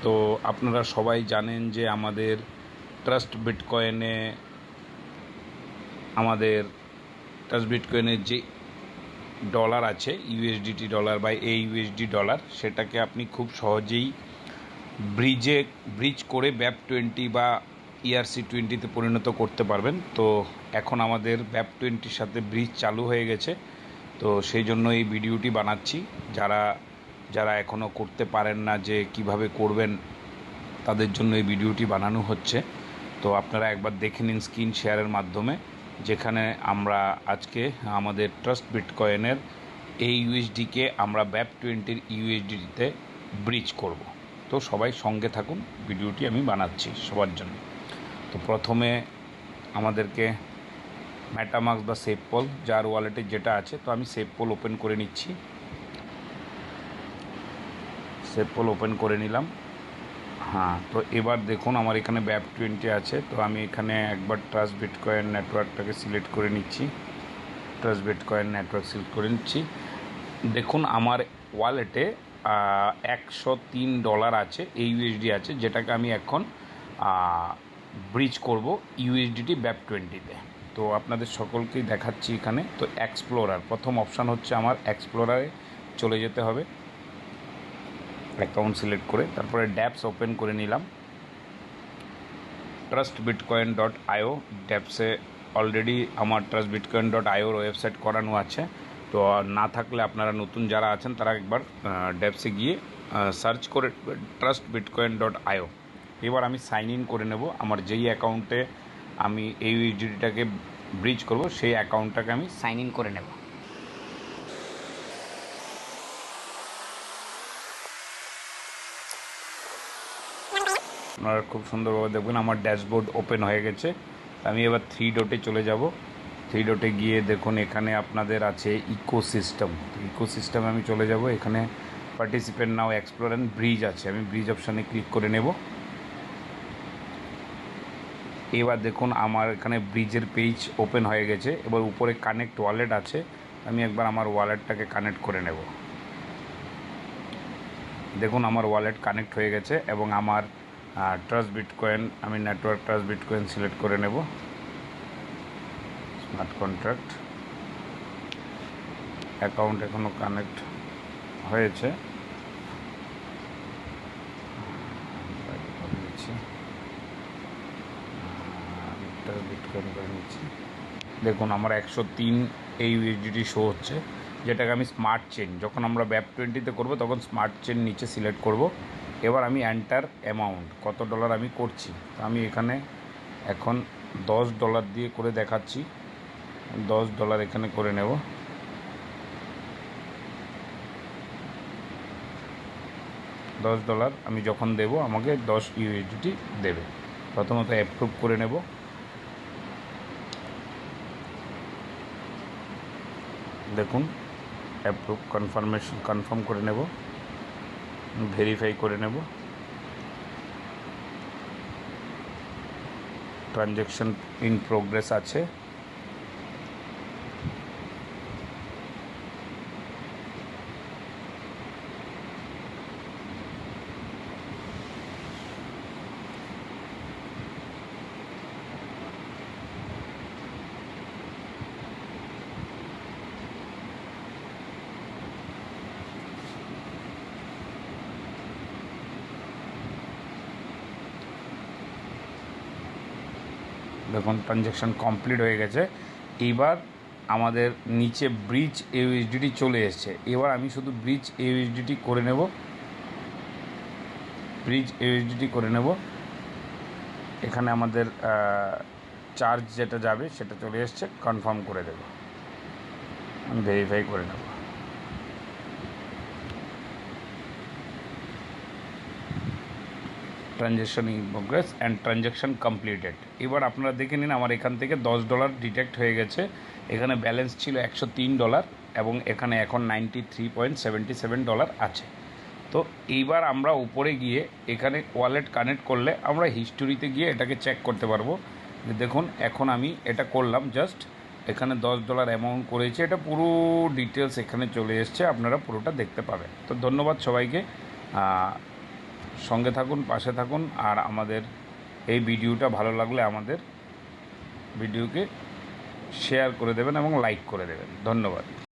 তো আপনারা সবাই জানেন যে আমাদের ট্রাস্ট বিটকয়েনে যে ডলার আছে ইউএসডিটি ডলার বা AUSD ডলার, সেটাকে আপনি খুব সহজেই ব্রিজ করে BAP20 বা ERC20 পরিণত করতে পারবেন। তো এখন আমাদের BAP20 সাথে ব্রিজ চালু হয়ে গেছে, তো সেই জন্য এই ভিডিওটি বানাচ্ছি। যারা এখনও করতে পারেন না যে কিভাবে করবেন, তাদের জন্য এই ভিডিওটি বানানো হচ্ছে। তো আপনারা একবার দেখে নিন স্ক্রিন শেয়ারের মাধ্যমে, যেখানে আমরা আজকে আমাদের ট্রাস্ট বিটকয়েনের AUSDকে আমরা BAP20 USDতে ব্রিজ করব। তো সবাই সঙ্গে থাকুন, ভিডিওটি আমি বানাচ্ছি সবার জন্য। তো প্রথমে আমাদেরকে মেটামাস্ক বা সেফপল, যার ওয়ালেটে যেটা আছে, তো আমি সেফপল ওপেন করে নিচ্ছি। সেফপল ওপেন করে নিলাম। হ্যাঁ, তো এবার দেখুন আমার এখানে BAP20 আছে। তো আমি এখানে একবার ট্রাস্ট বিটকয়েন নেটওয়ার্কটাকে সিলেক্ট করে নিচ্ছি। ট্রাস্ট বিটকয়েন নেটওয়ার্ক সিলেক্ট করে নিচ্ছি। দেখুন আমার ওয়ালেটে $103 আছে, AUSD আছে, যেটাকে আমি এখন ব্রিজ করব USDT BAP20-তে। তো আপনাদের সকলকেই দেখাচ্ছি এখানে। তো এক্সপ্লোরার প্রথম অপশান হচ্ছে আমার, এক্সপ্লোরারে চলে যেতে হবে অ্যাকাউন্ট সিলেক্ট করে, তারপরে ড্যাপস ওপেন করে নিলাম। trustbitcoin.io ড্যাপসে অলরেডি আমার trustbitcoin.io ওয়েবসাইট করানো আছে। তো না থাকলে আপনারা নতুন যারা আছেন তারা একবার ড্যাপসে গিয়ে সার্চ করে trustbitcoin.io। এবার আমি সাইন ইন করে নেব। আমার যেই অ্যাকাউন্টে আমি এই USDTটাকে ব্রিজ করব, সেই অ্যাকাউন্টটাকে আমি সাইন ইন করে নেব। আপনারা খুব সুন্দরভাবে দেখবেন আমার ড্যাশবোর্ড ওপেন হয়ে গেছে। আমি এবার 3 ডটে চলে যাব। 3 ডটে গিয়ে দেখুন এখানে আপনাদের আছে ইকোসিস্টেমে আমি চলে যাব। এখানে participant now, explore and bridge আছে, আমি ব্রিজ অপশানে ক্লিক করে নেব। এবার দেখুন আমার এখানে ব্রিজের পেজ ওপেন হয়ে গেছে। এবার উপরে কানেক্ট ওয়ালেট আছে, আমি একবার আমার ওয়ালেটটাকে কানেক্ট করে নেব। দেখুন আমার ওয়ালেট কানেক্ট হয়ে গেছে এবং আমার ট্রাস্ট বিটকয়েন, আমি নেটওয়ার্ক ট্রাস্ট বিটকয়েন সিলেক্ট করে নেব। স্মার্ট কন্ট্রাক্ট অ্যাকাউন্ট এখনও কানেক্ট হয়েছে। বিটকয়েন করে নিচ্ছি। দেখুন আমার 103 AUSDT শো হচ্ছে, যেটাকে আমি স্মার্ট চেন, যখন আমরা BAP20-তে করব তখন স্মার্ট চেন নিচে সিলেক্ট করব। এবার আমি এন্টার অ্যামাউন্ট, কত ডলার আমি করছি, আমি এখানে এখন $10 দিয়ে করে দেখাচ্ছি। $10 এখানে করে নেব। $10 আমি যখন দেব আমাকে 10 USDT দেবে। প্রথমত অ্যাপ্রুভ করে নেব। দেখুন অ্যাপ্রুভ, কনফার্ম করে নেব, ভেরিফাই করে নেব। ট্রানজ্যাকশন ইন প্রোগ্রেস আছে। দেখুন ট্রানজ্যাকশান কমপ্লিট হয়ে গেছে। এইবার আমাদের নিচে ব্রিজ AUSDT চলে এসছে। এবার আমি শুধু ব্রিজ AUSDT করে নেব। এখানে আমাদের চার্জ যেটা যাবে সেটা চলে এসছে, কনফার্ম করে দেব, আমি ভেরিফাই করে নেব। Transaction in progress and transaction completed. এবার আপনারা দেখে নিন আমার এখান থেকে $10 ডিটেক্ট হয়ে গেছে। এখানে ব্যালেন্স ছিল $103 এবং এখানে এখন $93.77 আছে। তো এইবার আমরা উপরে গিয়ে এখানে ওয়ালেট কানেক্ট করলে আমরা হিস্টোরিতে গিয়ে এটাকে চেক করতে পারবো। দেখুন এখন আমি এটা করলাম, জাস্ট এখানে $10 অ্যামাউন্ট করেছে, এটা পুরো ডিটেলস এখানে চলে এসছে, আপনারা পুরোটা দেখতে পাবেন। তো ধন্যবাদ সবাইকে। সঙ্গে থাকুন, পাশে থাকুন, আর আমাদের এই ভিডিওটা ভালো লাগলে আমাদের ভিডিওকে শেয়ার করে দেবেন এবং লাইক করে দেবেন। ধন্যবাদ।